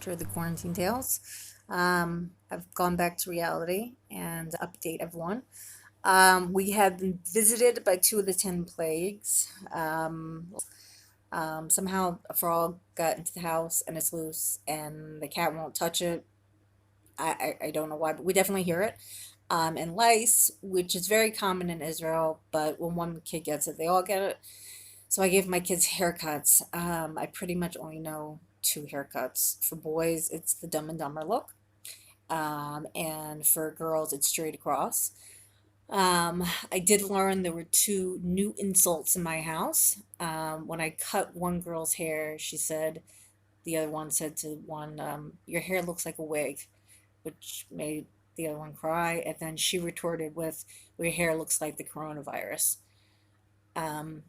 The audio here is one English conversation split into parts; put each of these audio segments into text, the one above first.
after the quarantine tales. I've gone back to reality and update everyone. We have been visited by two of the 10 plagues. Somehow a frog got into the house and it's loose, and the cat won't touch it. I don't know why, but we definitely hear it. And lice, which is very common in Israel, but when one kid gets it, they all get it. So I gave my kids haircuts. I pretty much only know two haircuts. For boys, it's the Dumb and Dumber look, and for girls, it's straight across. I did learn there were two new insults in my house. When I cut one girl's hair, the other one said to one, "Your hair looks like a wig," which made the other one cry. And then she retorted with, "Well, your hair looks like the coronavirus." Um,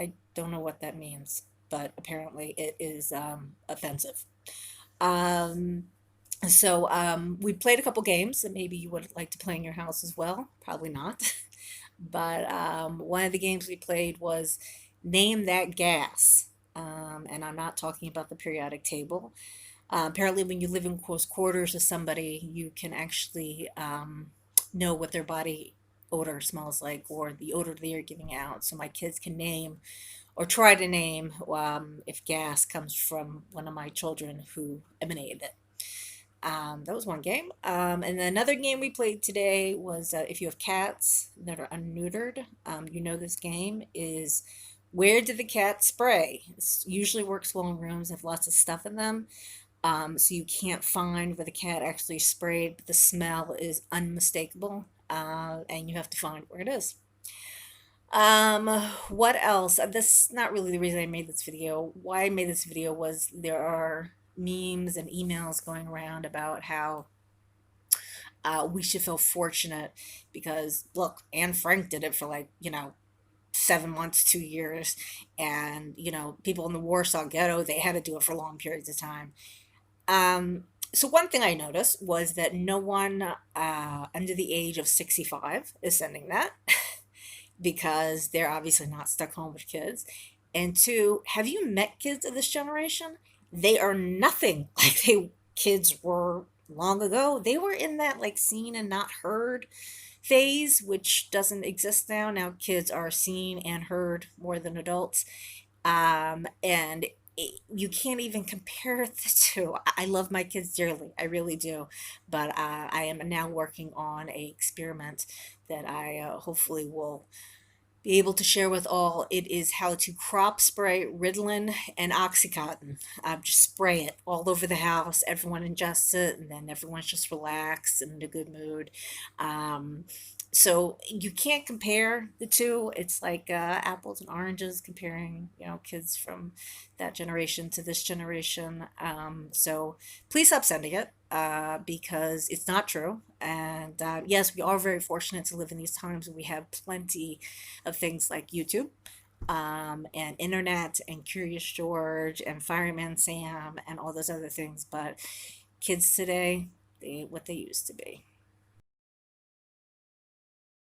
I don't know what that means, but apparently it is offensive. Um, we played a couple games that maybe you would like to play in your house as well. Probably not. But one of the games we played was Name That Gas. And I'm not talking about the periodic table. Apparently, when you live in close quarters with somebody, you can actually know what their body odor smells like or the odor they are giving out. So my kids can name or try to name if gas comes from one of my children who emanated it. That was one game. And then another game we played today was if you have cats that are unneutered, you know this game is where did the cat spray? It usually works well in rooms that have lots of stuff in them. So you can't find where the cat actually sprayed, but the smell is unmistakable, and you have to find where it is. What else? This is not really the reason I made this video. Why I made this video was there are memes and emails going around about how we should feel fortunate because, look, Anne Frank did it for 7 months, 2 years, and people in the Warsaw Ghetto, they had to do it for long periods of time. So one thing I noticed was that no one under the age of 65 is sending that because they're obviously not stuck home with kids. And two, have you met kids of this generation? They are nothing like they kids were long ago. They were in that like seen and not heard phase, which doesn't exist now. Now kids are seen and heard more than adults. And you can't even compare the two. I love my kids dearly, I really do, but I am now working on a experiment that I hopefully will be able to share with all. It is how to crop spray Ritalin and Oxycontin. Just spray it all over the house. Everyone ingests it, and then everyone's just relaxed and in a good mood. Um, so you can't compare the two. It's like apples and oranges comparing, kids from that generation to this generation. So please stop sending it because it's not true. And yes, we are very fortunate to live in these times when we have plenty of things like YouTube and internet and Curious George and Fireman Sam and all those other things. But kids today, what they used to be.